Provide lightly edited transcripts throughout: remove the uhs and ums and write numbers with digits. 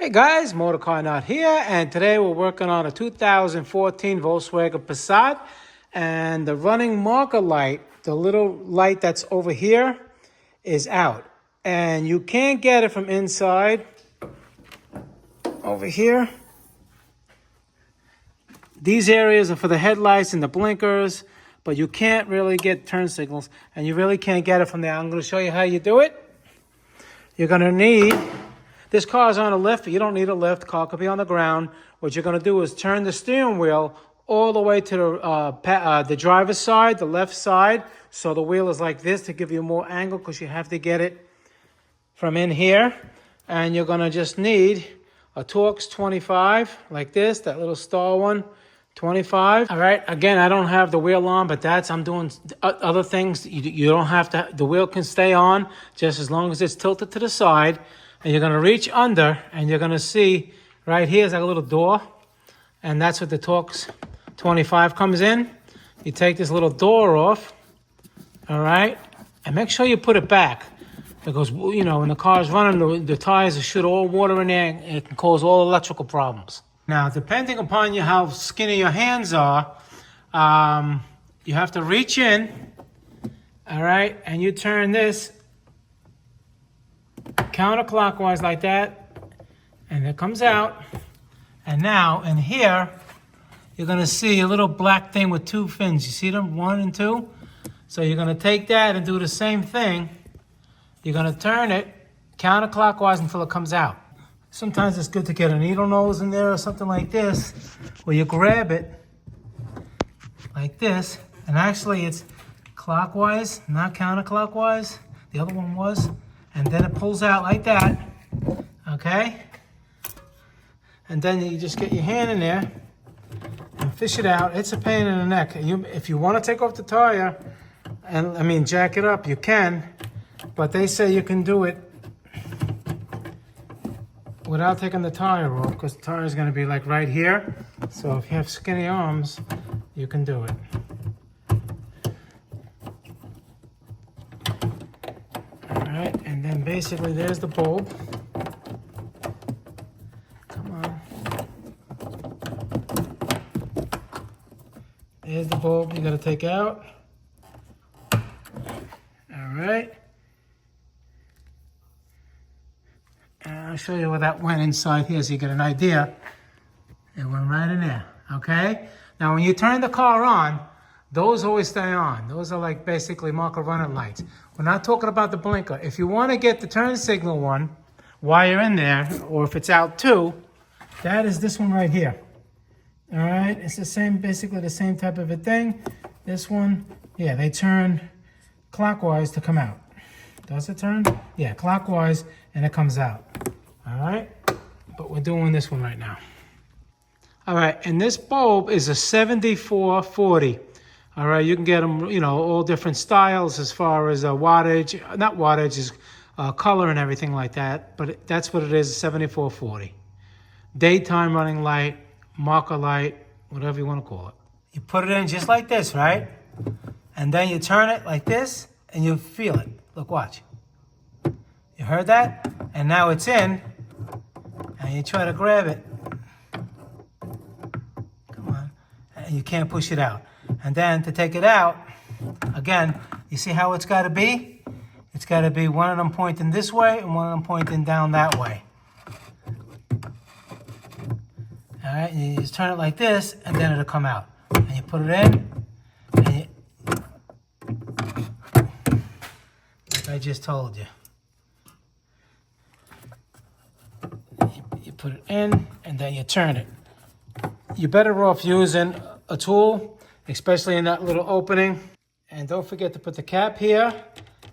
Hey guys, Motorcarnut here, and today we're working on a 2014 Volkswagen Passat, and the running marker light, the little light that's over here, is out. And you can't get it from inside over here. These areas are for the headlights and the blinkers, but you can't really get turn signals, and you really can't get it from there. I'm going to show you how you do it. You're going to need... This car's on a lift, but you don't need a lift. The car could be on the ground. What you're going to do is turn the steering wheel all the way to the driver's side, the left side. So the wheel is like this to give you more angle because you have to get it from in here. And you're going to just need a Torx 25 like this, that little star one, 25. All right, again, I don't have the wheel on, but I'm doing other things. You don't have to, the wheel can stay on just as long as it's tilted to the side. And you're going to reach under, and you're going to see right here is like a little door. And that's what the Torx 25 comes in. You take this little door off, all right? And make sure you put it back. Because, you know, when the car's running, the tires shoot all water in there, and it can cause all electrical problems. Now, depending upon how skinny your hands are, you have to reach in, all right? And you turn this counterclockwise like that, and it comes out. And now in here you're going to see a little black thing with two fins. You see them, 1 and 2? So you're going to take that and do the same thing. You're going to turn it counterclockwise until it comes out. Sometimes it's good to get a needle nose in there or something like this, where you grab it like this, and actually it's clockwise, not counterclockwise. The other one was. And then it pulls out like that, okay? And then you just get your hand in there and fish it out. It's a pain in the neck. If you want to take off the tire, and jack it up, you can. But they say you can do it without taking the tire off, because the tire is going to be like right here. So if you have skinny arms, you can do it. And then basically there's the bulb. Come on. There's the bulb you got to take out. All right. And I'll show you where that went inside here so you get an idea. It went right in there, okay? Now when you turn the car on, those always stay on. Those are like basically marker running lights. We're not talking about the blinker. If you want to get the turn signal one while you're in there, or if it's out too, that is this one right here. All right, it's the same, basically the same type of a thing. This one, yeah, they turn clockwise to come out. Does it turn? Yeah, clockwise, and it comes out. All right, but we're doing this one right now. All right, and this bulb is a 7440. All right, you can get them, all different styles as far as wattage, not wattage, is color and everything like that. But that's what it is, 7440. Daytime running light, marker light, whatever you want to call it. You put it in just like this, right? And then you turn it like this, and you feel it. Look, watch. You heard that? And now it's in, and you try to grab it. Come on. And you can't push it out. And then to take it out, again, you see how it's got to be? It's got to be one of them pointing this way and one of them pointing down that way. All right, and you just turn it like this, and then it'll come out. And you put it in, and like I just told you. You put it in, and then you turn it. You're better off using a tool, especially in that little opening. And don't forget to put the cap here.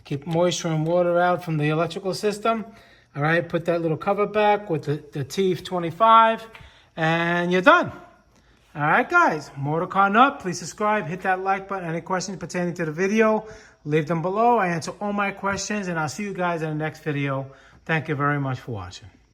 Keep moisture and water out from the electrical system. All right, put that little cover back with the T25, and you're done. All right, guys, Motorcarnut, please subscribe, hit that like button. Any questions pertaining to the video, leave them below. I answer all my questions, and I'll see you guys in the next video. Thank you very much for watching.